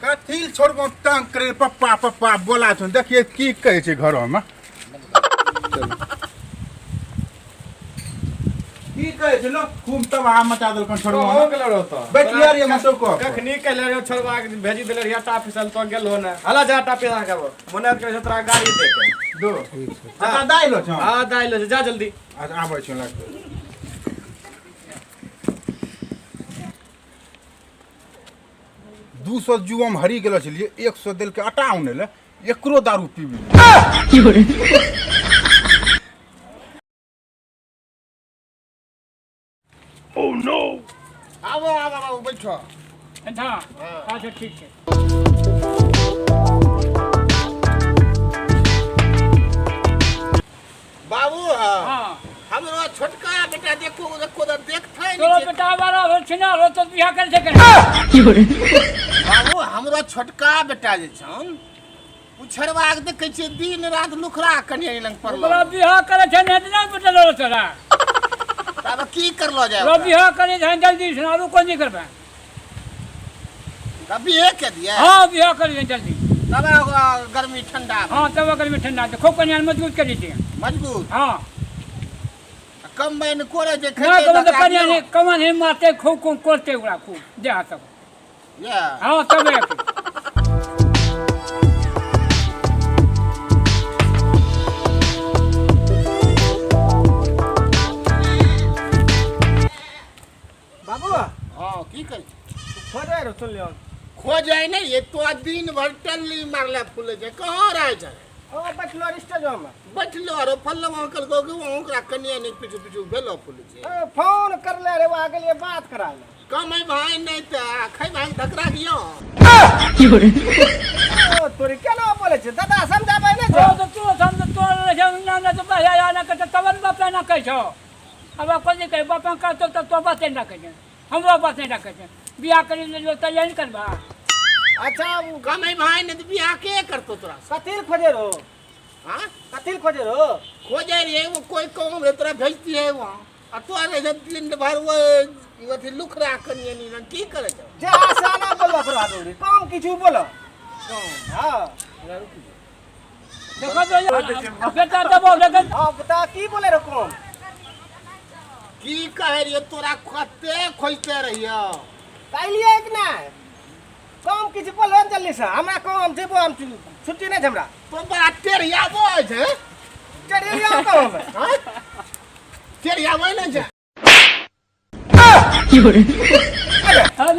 कथी छोड़बो तंग करे पप्पा पप्पा बोला छौ देखिए की कहै छै घरो में की कहै छै लो खूब तबाह मचा देलकन छोड़बो हो गेलो रहतो बैठिया रे मतो को कखनी कहले रे छोड़बा के भेजी देले रे आटा फिसल तो गेल हो ना हला जा आटा पेदा करबो मने करे तोरा गाड़ी दे के दो आटा दाइलो छौ हां दाइलो जा जल्दी आज आबै छौ लागतो 200 जुवम हरी गेलो छलिए 100 देल के आटा आउने ले एकरो दारू पीबी ओ नो आबो बैठो हां अच्छा ठीक है बाबू हां हमरो छोटका बेटा देखो देखथै तो बेटा वाला हो छिना रो तो बियाह कर सके बाबू हमरो छोटका बेटा जे छन उछरवा के देखै छै दिन रात लुखरा कन्या लंग पड़लो बड़ा बियाह करे छै ने ना बटल रो तोरा तब की करलो जाय रो बियाह करे छै जल्दी सुना रो कोन नहीं करबे तब बियाह के दिया हां बियाह करे जल्दी तब गर्मी ठंडा हां तब गर्मी ठंडा तो खूब कन्या मजबूत करी छै मजबूत हां कम में कोरे जे ना तो कन्या ने कमन है मारते खूब खूब कोरते उड़ा खूब दे हाथ या हां तब बाबू हां की कर खोजे रे सुन लियो खोजे नहीं ये तो दिन भर टल्ली मारले फूले जे कहां रह जाए ओ बैठलो स्टेज में बैठलो रे फल्लम अंकल को ओकरा कन्या ने पीछे पीछे भेलो फूले छे फोन कर ले रे आ गेलिए बात करा ले कम भाई नहीं त खै भाई धकरा दियो ओ तोरी केना बोले छे दादा समझाबै नै छो तो तू समझ तो ना ना तो या ना के तवन बाप ना कह छो अब कोन कहे बाप का तो बात ना कहे हमरो बात नहीं रखे छे बियाह करी ले त यही करबा अच्छा कम भाई ने बियाह के करतो तोरा कथिल खोजे रो हां कथिल खोजे रो खोजे रे वो कोई काम रे तोरा भेजती है वहां आ तो रे दिन भर वो अथी लुखरा कन्या नी की करे छो जे आसाना बोलो करा दो काम किछु बोलो हां देखो तो बेटा दबो लगन हां बता की बोले रो कौन की कहे रे तोरा खते खोजते रहियो काइलिए कि ना काम किछु बोलो जल्दी से हमरा काम जेबो हम छुट्टी नै हमरा तो बड़ा टेरिया बोय छे टेरिया काम हां टेरिया बोय न छे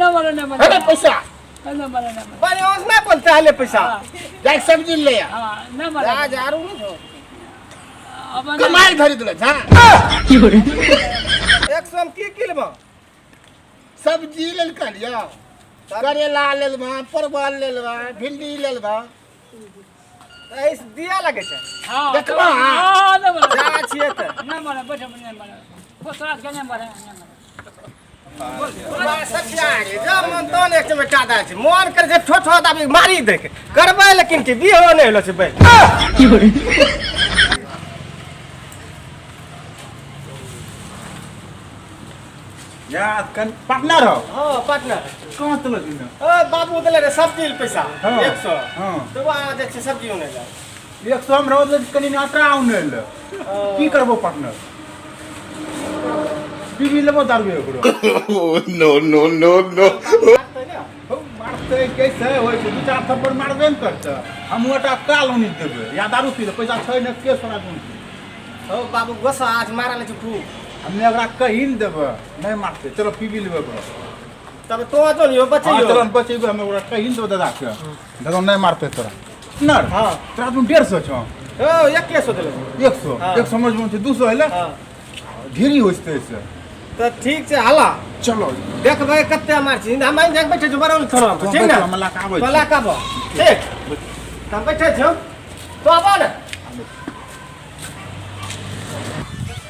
ना मारे अरे पैसा ना मारे बारे ओस ना बोलते हले पैसा जाय सब्जी ले आ हां ना मारे जा जारू नहीं हो अब कमाई धरि दिले हां 100 की किलबा सब्जी लेल कलियो करेला लेलबा परवल लेलबा भिंडी लेलबा ऐस दिया लगे छे हां देखबा हां ना मारे जा छिए त ना मारे बैठ नहीं मारे फसरात के नहीं मारे बा सच्चा रे जब मन तो नेक्स्ट में टादा छे मन कर जे ठोठो दाबी मारी दे के करबै लेकिन के बिहो नै होलो छे बे या कन पार्टनर हो हां पार्टनर कहां तलो दिन ओ बाबू देले रे सब्जी पैसा हाँ, 100 हाँ। तो वा जे छे सब्जी होने जा 100 हम रोज कनी नाटा आउने ले की करबो पार्टनर बीबी लेबो दारू एकरो नो नो नो नो मारते कैसे होय छै दू चार थप्पड़ मारबे न करते हम ओटा काल ओनी देबे या दारू पी ले पैसा छै न के सोना दूं ओ बाबू गोसा आज मारा ले छू हमने ओकरा कहि न देबे नहीं मारते चलो पीबी लेबे तब तो जो नहीं हां बचियो चलो बचेबे हम ओकरा कहि न देबे दादा के दादा नहीं मारते तोरा नर हां तोरा तुम 150 छौ ओ 100 देले 100 हाँ। 100 समझ में 200 हैले हां ढेरी होइते से तो ठीक छे हला चलो देखबै कते मार छी हम देख बैठे छ बरौल थोड़ा ठीक ना मला का आबै भला का बो ठीक हम बैठे छ तो आबो ना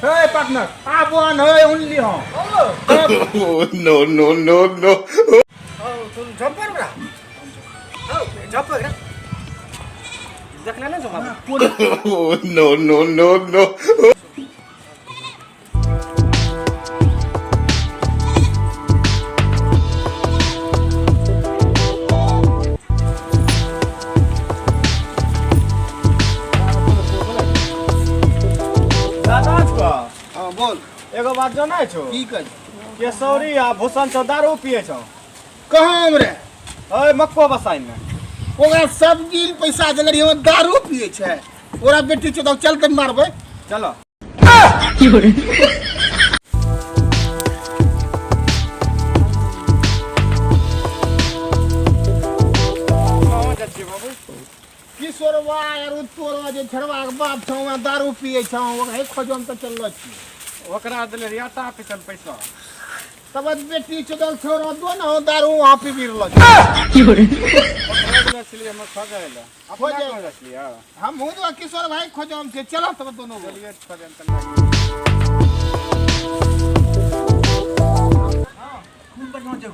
हे पार्टनर आबोन हे ओनली हो नो नो नो नो ओ तुम जंपर बरा ओ जंपर देखला ना जो बाबू नो नो नो नो जो नहीं छो की कर केसौरी आ भूषण छो दारू पिए छो कहाँ रे ओए मक्को बसाई में ओकरा सब्जी पैसा देले हम दारू पिए छै ओरा बेटी छौ त चल त मारबै चलो किशोरवा यार तोरवा जे छड़वा के बाप छौ वहाँ दारू पिए छौ ओकरा खोजम त चललो छी ओकरा दिले रिया ता पिछन पैसा तब बेटी छौ त छोरो दो ना दारू वहाँ पी भी रहलो इसलिए हम खा गए खोजे असली हां हम हुआ किशोर भाई खोजम से चलो तब दोनों को। चलिए खोजन चल कौन पर पहुंच गो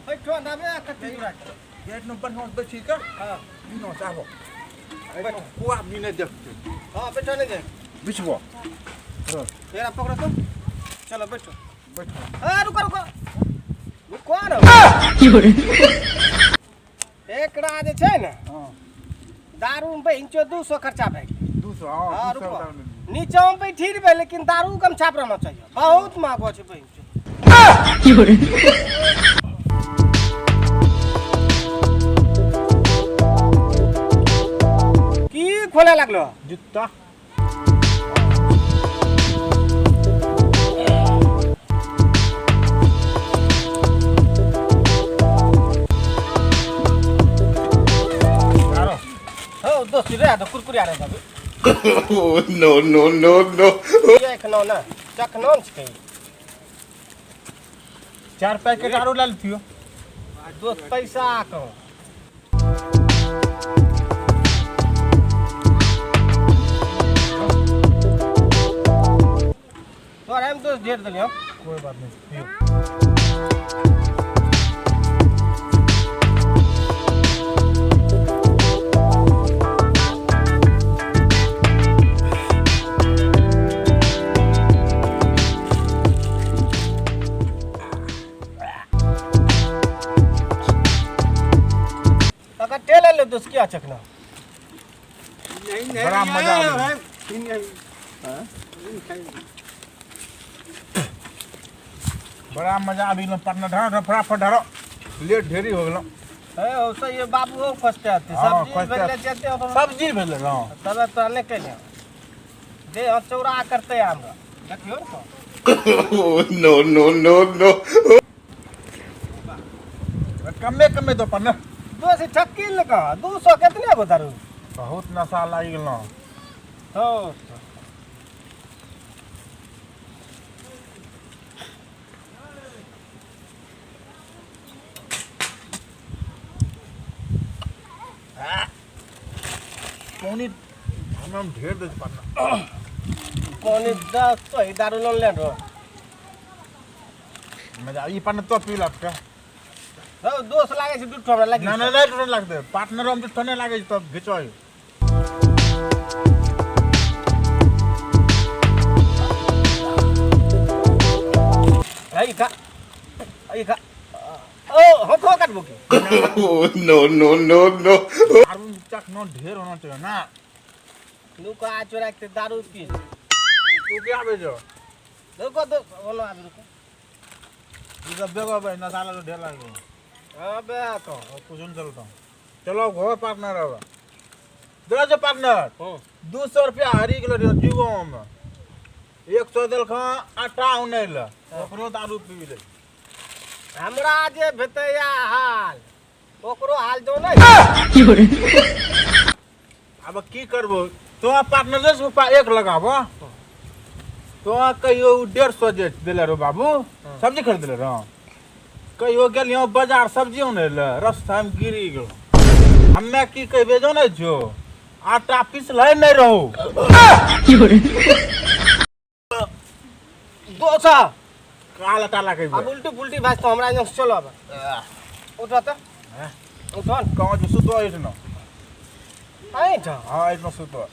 बैठो ना बे कति राख गेट नंबर पहुंच बची का हां नो जाबो को आदमी ने देखते हां बैठो नहीं दे बिछबो तेरा पकड़ो तो चलो बैठो बैठो ए रुको रुको वो कौन है एक रात छै ना हां दारू में इंचो 200 खर्चा भए गेल 200 हां हां रुको 200 नीचा में बैठी रहे लेकिन दारू कम छाप रहना चाहिए बहुत महंगो छै बहिन की खोले लागलो जूता हो दोस्ती रे तो कुरकुरी आ रहा है No, no, no, no. ये खनो ना चखनो छै चार पैकेट आरो लाल पियो दोस्त पैसा को तोरा हम दोस्त ढेर देलियो कोई बात नहीं पियो अगर टेले ले दोस्त क्या चखना बड़ा मजा आवे बड़ा मजा आबी लो पटना धरो फटाफट धरो लेट ढेरी हो गेलो है ओ सही ये बाबू हो फर्स्ट आते हाँ, सब्जी first भेले आते। जेते अपन सब्जी भेले हां तब तो ने के दे हम चौरा करते हमरा देखियो तो No, no, no, no. कमे कमे तो पन्ना दोस्त छक्की लगा 200 कितने को दारू बहुत नशा लाग गेलो हो कोनी हम ढेर दे पन्ना कौन 10 तो ही दारू लोन ले रो मजा ई पन्ना तो पी लट का हो दोस्त लागे छै दुठो हमरा लागे ना ना ना टोन लाग दे पार्टनर हम तो ने लागे तो घिचोय आई का ओ हो खो काट bouquet No, no, no, no. दारू चक नो ढेर होना चाहिए ना लुको आ चोरा के दारू पी तू क्या बेचो देखो तो बोलो आ रुको ई सब देखो भाई नशा ला तो ढेर लाग अबे तो कुछ नहीं चलता चलो घर पार्टनर अब दो जो पार्टनर हो 200 रुपया हरी किलो दे जीवो हम 100 दल खा आटा उनै ल ओकरो दारू पी ले हमरा जे भेतैया हाल ओकरो हाल जो नहीं अब की करबो तो पार्टनर से रुपया 1 लगाबो तो कहियो 150 जे देले रो बाबू सब्जी खरीद ले रो कहियो गेलियो बाजार सब्जी उनै ल रास्ता में गिरी गेलो हम्मे की कहबे जो नै जो आटा पिसलै नै रहू दोसा काला टाला कहबे अब उल्टी पुल्टी भाज तो हमरा यहाँ से चलो अब उठो तो उठो कहाँ जो सुतो है न आई था हाँ इसमें सुतो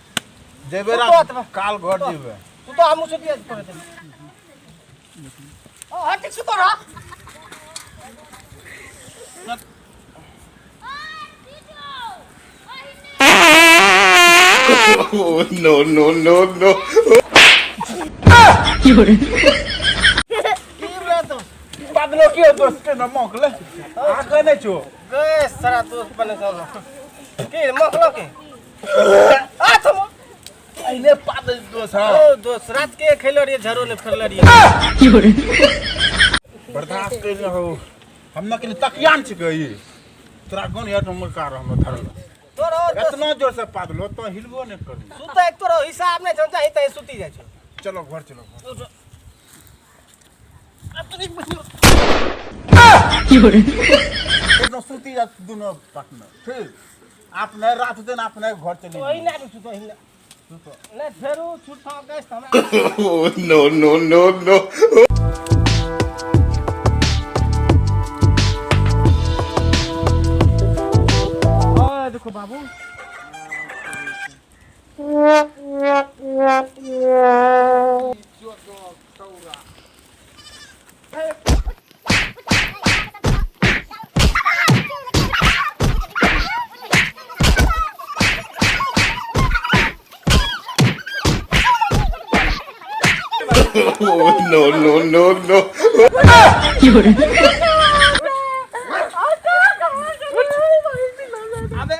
जेबे सुतो रात अथवा? काल घर जेबे तू तो हम उसे दिया करे थे ओ हट सुतो रहा No, no, no, no. पादलो के दोस्त के न मोकले आके नै छु गए सारा दोस्त बने सब के मखलो के आ तुम अहिले पादल दोस्त ओ दोस्त रात के खेलो रे झरो ने फिरल रे बर्दाश्त कर हो हम न के तकियान छ गई तोरा कोन यार नंबर कार हम धरल तोरो इतना जोर से पादलो तो हिलबो नै करू सुता एक तोरो हिसाब नै छ चाहि त सुती जाय छ चलो घर चलो सुती जा दोनों पार्टनर ठीक आपने रात दिन आपने घर चली ओइ ना सुतो हिला ना फेरू छुट गए हमरा Oh, no, no, no, no. ओए देखो बाबू Oh, no, no, no, no.